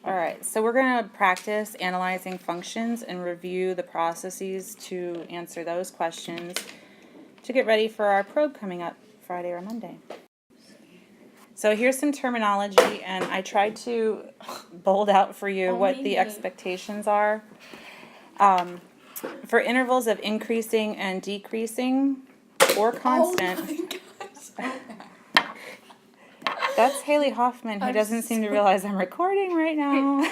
All right, so we're going to practice analyzing functions and review the processes to answer those questions to get ready for our probe coming up Friday or Monday. So here's some terminology, and I tried to bold out for you what the expectations are. For intervals of increasing and decreasing or constant. Oh my gosh. That's Haley Hoffman, who doesn't seem to realize I'm recording right now.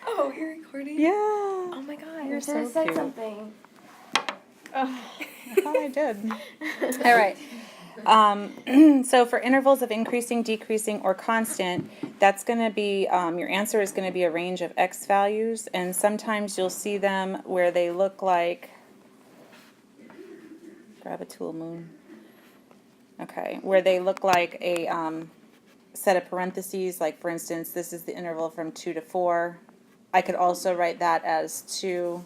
Oh, you're recording? Yeah. Oh my god, You're so so said cute. something. I thought I did. All right. So for intervals of increasing, decreasing, or constant, that's going to be, your answer is going to be a range of x values, and sometimes you'll see them where they look like, grab a tool, Moon. Okay, where they look like a set of parentheses, like for instance, this is the interval from 2 to 4. I could also write that as 2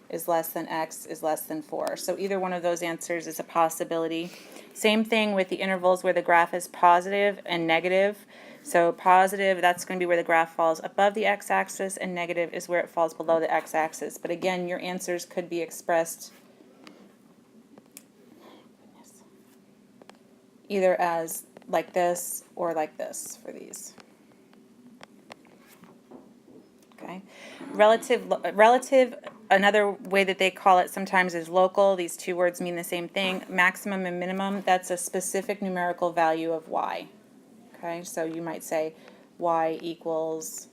is less than x is less than 4. So either one of those answers is a possibility. Same thing with the intervals where the graph is positive and negative. So positive, that's going to be where the graph falls above the x-axis, and negative is where it falls below the x-axis. But again, your answers could be expressed either as like this or like this for these. Okay. Relative, another way that they call it sometimes is local. These two words mean the same thing. Maximum and minimum, that's a specific numerical value of y. Okay, so you might say y equals,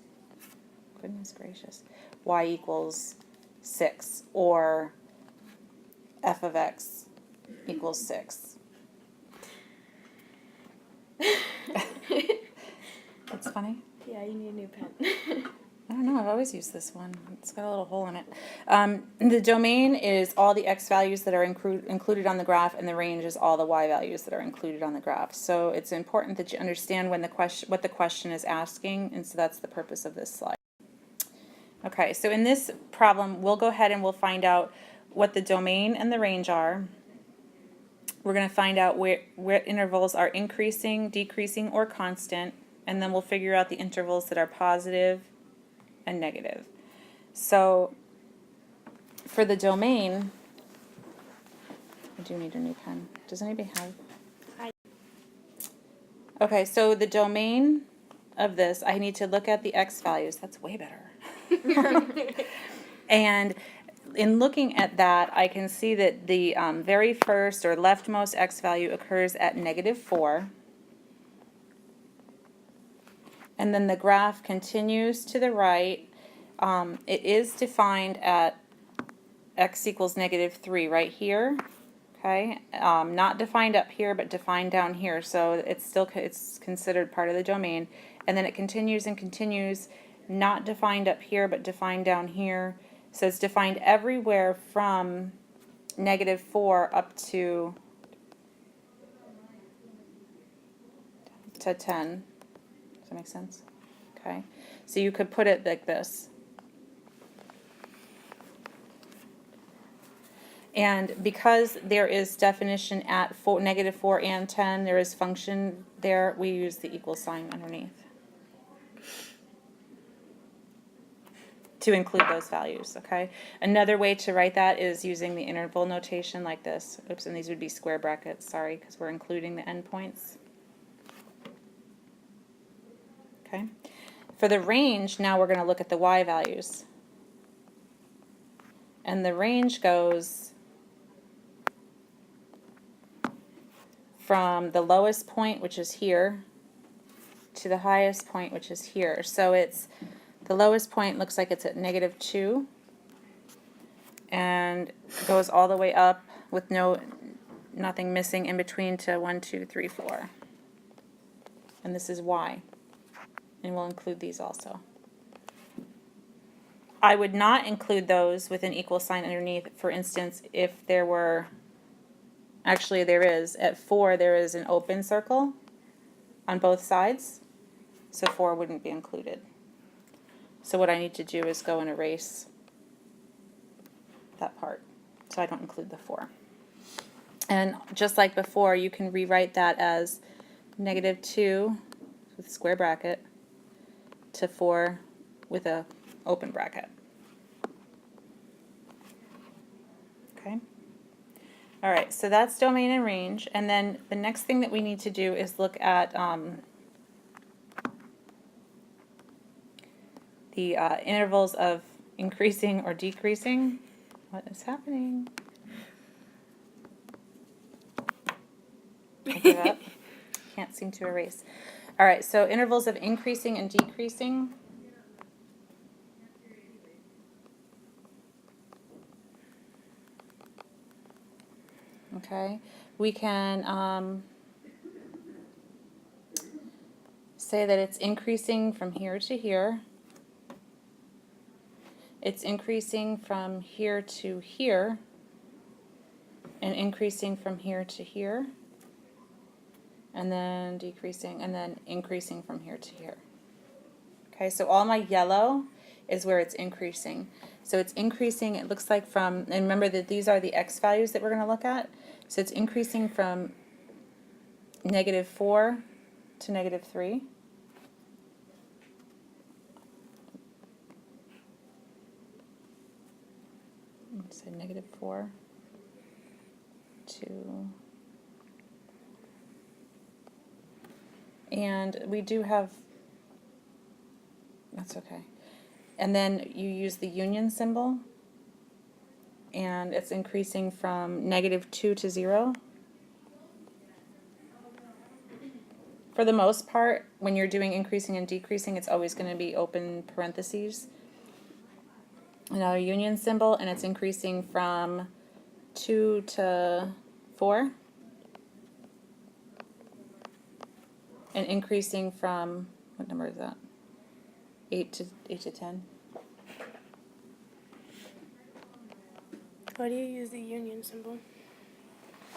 goodness gracious, y equals 6, or f of x equals 6. That's funny. Yeah, you need a new pen. I don't know, I've always used this one. It's got a little hole in it. The domain is all the x values that are included on the graph, and the range is all the y values that are included on the graph. So it's important that you understand when what the question is asking, and so that's the purpose of this slide. Okay, so in this problem, we'll go ahead and we'll find out what the domain and the range are. We're going to find out where intervals are increasing, decreasing, or constant, and then we'll figure out the intervals that are positive and negative. So for the domain, I do need a new pen. Does anybody have? Okay, so the domain of this, I need to look at the x values. That's way better. And in looking at that, I can see that the very first or leftmost x value occurs at -4. And then the graph continues to the right. It is defined at x equals -3 right here. Okay, not defined up here, but defined down here. So it's considered part of the domain. And then it continues and continues, not defined up here, but defined down here. So it's defined everywhere from -4 up to 10. Does that make sense? Okay. So you could put it like this. And because there is definition at -4 and 10, there is function there, we use the equal sign underneath to include those values, okay? Another way to write that is using the interval notation like this. Oops, and these would be square brackets, sorry, because we're including the endpoints. Okay. For the range, now we're going to look at the y values. And the range goes from the lowest point, which is here, to the highest point, which is here. So it's, the lowest point looks like it's at -2, and goes all the way up with nothing missing in between to 1, 2, 3, 4. And this is y. And we'll include these also. I would not include those with an equal sign underneath. For instance, if there were, actually there is, at 4 there is an open circle on both sides, so 4 wouldn't be included. So what I need to do is go and erase that part, so I don't include the 4. And just like before, you can rewrite that as -2 with a square bracket to 4 with a open bracket. Okay. All right, so that's domain and range, and then the next thing that we need to do is look at the intervals of increasing or decreasing. What is happening? I give up. Can't seem to erase. All right, so intervals of increasing and decreasing. Okay, we can say that it's increasing from here to here. It's increasing from here to here, and increasing from here to here, and then decreasing, and then increasing from here to here. Okay, so all my yellow is where it's increasing. So it's increasing, it looks like from, and remember that these are the x values that we're going to look at. So it's increasing from -4 to -3. Let's say -4 to, and we do have, that's okay. And then you use the union symbol, and it's increasing from -2 to 0. For the most part, when you're doing increasing and decreasing, it's always going to be open parentheses. Another union symbol, and it's increasing from 2 to 4. And increasing from, what number is that? 8 to 10. Why do you use the union symbol?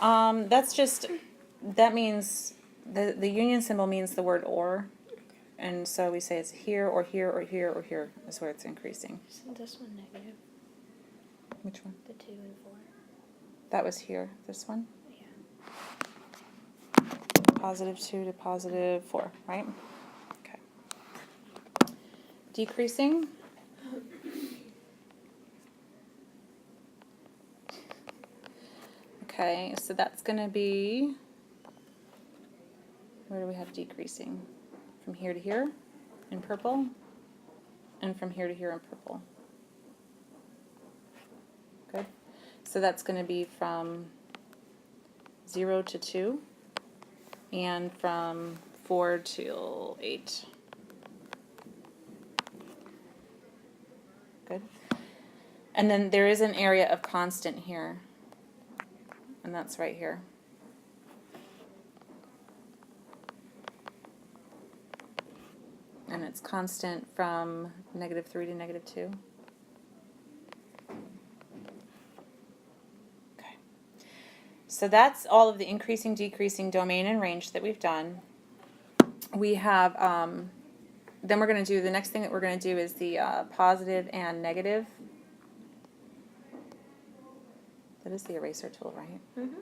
That's just, that means, the union symbol means the word or. And so we say it's here or here or here or here is where it's increasing. Isn't this one negative? Which one? The 2 and 4? That was here. This one? Yeah. +2 to +4, right? Okay. Decreasing. Okay, so that's going to be, where do we have decreasing? From here to here in purple, and from here to here in purple. Good. So that's going to be from 0 to 2, and from 4 till 8. Good. And then there is an area of constant here, and that's right here. And it's constant from -3 to -2. Okay. So that's all of the increasing, decreasing domain and range that we've done. We have, then we're going to do, the next thing that we're going to do is the positive and negative. That is the eraser tool, right? Mm-hmm.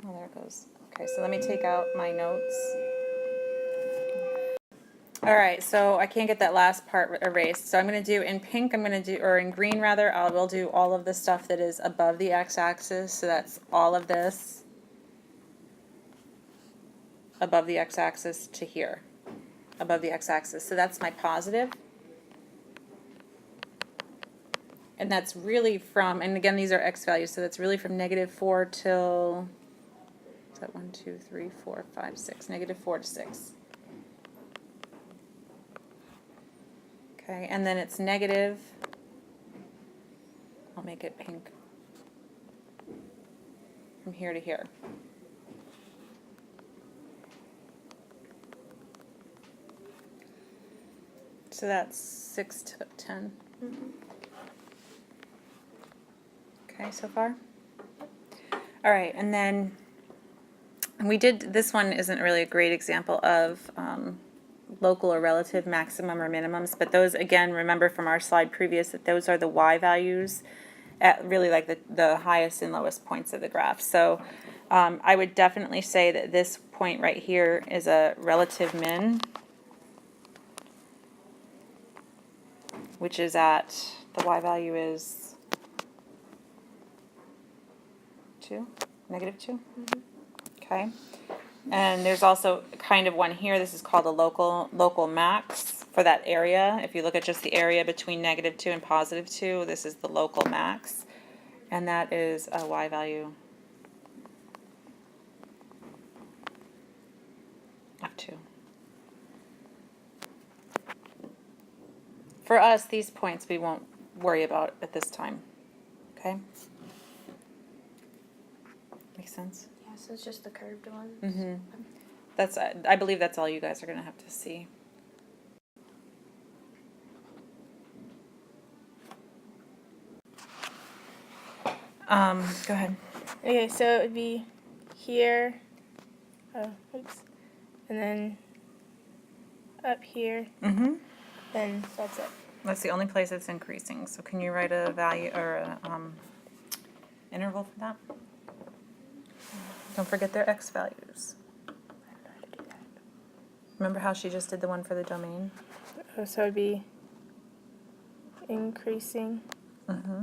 Oh, there it goes. Okay, so let me take out my notes. All right, so I can't get that last part erased. So I'm going to do in pink, I'm going to do, or in green rather, I will do all of the stuff that is above the x-axis. So that's all of this above the x-axis to here, above the x-axis. So that's my positive. And that's really from, and again, these are x values, so that's really from -4 till, is that 1, 2, 3, 4, 5, 6, -4 to 6. Okay, and then it's negative, I'll make it pink, from here to here. So that's 6 to 10. Mm-hmm. Okay, so far? All right, and then we did, this one isn't really a great example of local or relative maximum or minimums, but those, again, remember from our slide previous that those are the y values at really like the highest and lowest points of the graph. So I would definitely say that this point right here is a relative min, which is at, the y value is 2, negative 2. Okay. And there's also kind of one here, this is called a local max for that area. If you look at just the area between negative 2 and positive 2, this is the local max. And that is a y value of 2. For us, these points we won't worry about at this time. Okay? Makes sense? Yeah, so it's just the curved ones. Mm-hmm. That's, I believe that's all you guys are going to have to see. Go ahead. Okay, so it would be here, oops, and then up here, Mm-hmm. and that's it. That's the only place it's increasing. So can you write a value or a interval for that? Don't forget their x values. Remember how she just did the one for the domain? So it would be increasing, Mm-hmm.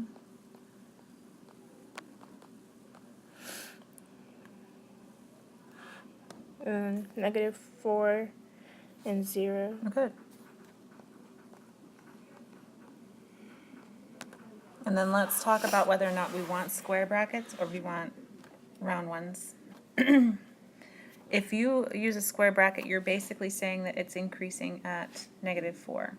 and then -4 and 0. Good. And then let's talk about whether or not we want square brackets or we want round ones. If you use a square bracket, you're basically saying that it's increasing at -4.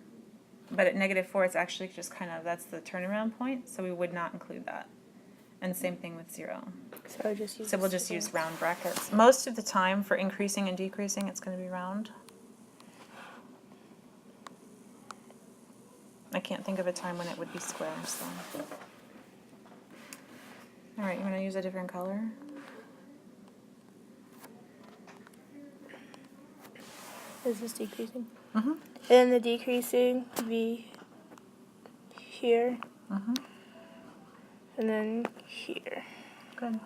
But at -4, it's actually just kind of, that's the turnaround point, so we would not include that. And same thing with 0. So I would just use. So we'll just use round brackets. Most of the time for increasing and decreasing, it's going to be round. I can't think of a time when it would be square, so. All right, you want to use a different color? Is this decreasing? Mm-hmm. And the decreasing would be here, Mm-hmm. and then here. Good.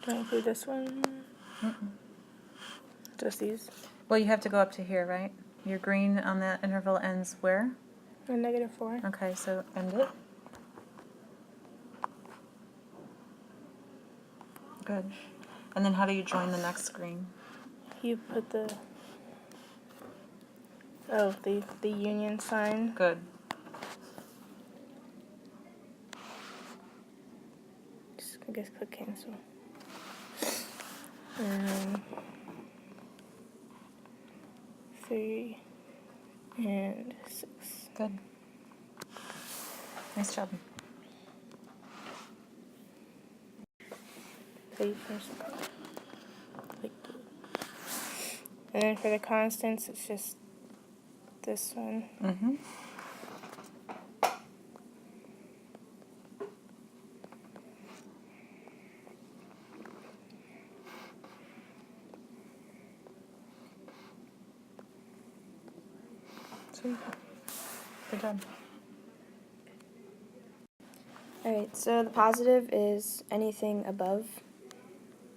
Do I include this one? Mm-mm. Just these? Well, you have to go up to here, right? Your green on that interval ends where? And -4. Okay, so end it. Good. And then how do you join the next green? You put the the union sign. Good. Just, I guess click cancel. And 3 and 6. Good. Nice job. And then for the constants, it's just this one. Mm-hmm. Sweet. Good job. Alright, so the positive is anything above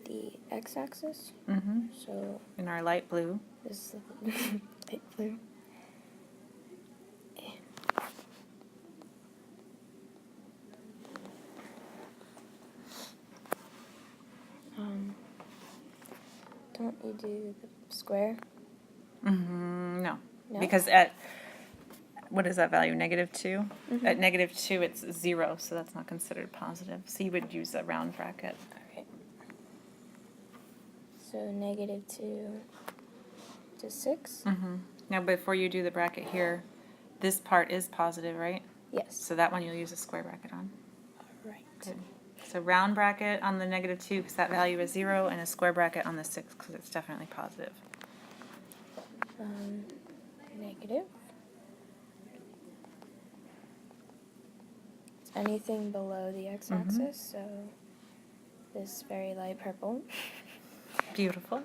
the x-axis. Mm-hmm. So In our light blue. this is the light blue. Don't you do the square? Mm-hmm. No. No? Because at, what is that value, -2? Mhm. At -2, it's 0, so that's not considered positive. So you would use a round bracket. Alright. So -2 to 6? Mm-hmm. Now, before you do the bracket here, this part is positive, right? Yes. So that one you'll use a square bracket on. Alright. Good. So round bracket on the -2 because that value is 0, and a square bracket on the 6 because it's definitely positive. Negative. It's anything below the x-axis, so this very light purple. Beautiful.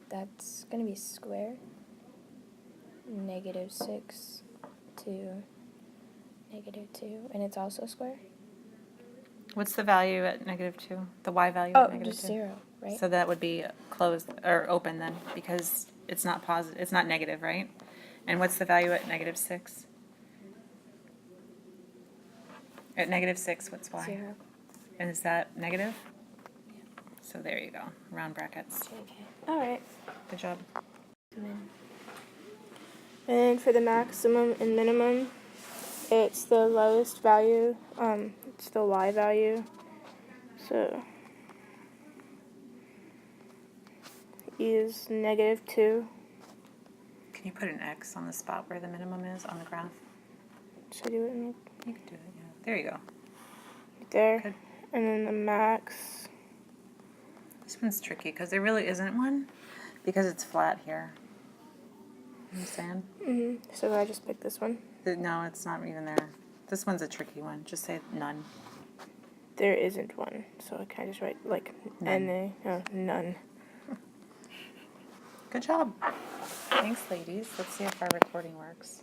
That's going to be square. -6 to -2, and it's also square. What's the value at -2? The y value Oh, at -2? just 0, right? So that would be closed or open then, because it's not positive. It's not negative, right? And what's the value at -6? At -6, what's y? 0. And is that negative? So there you go. Round brackets. JK. All right. Good job. And then And for the maximum and minimum, it's the lowest value. It's the y value. So e is -2. Can you put an X on the spot where the minimum is on the graph? Should I do it in You can do it, yeah. There you go. right there? Good. And then the max. This one's tricky because there really isn't one because it's flat here. You understand? So I just pick this one. No, it's not even there. This one's a tricky one. Just say none. There isn't one, so I kind of just write like None. NA. Oh, none. Good job. Thanks, ladies. Let's see if our recording works.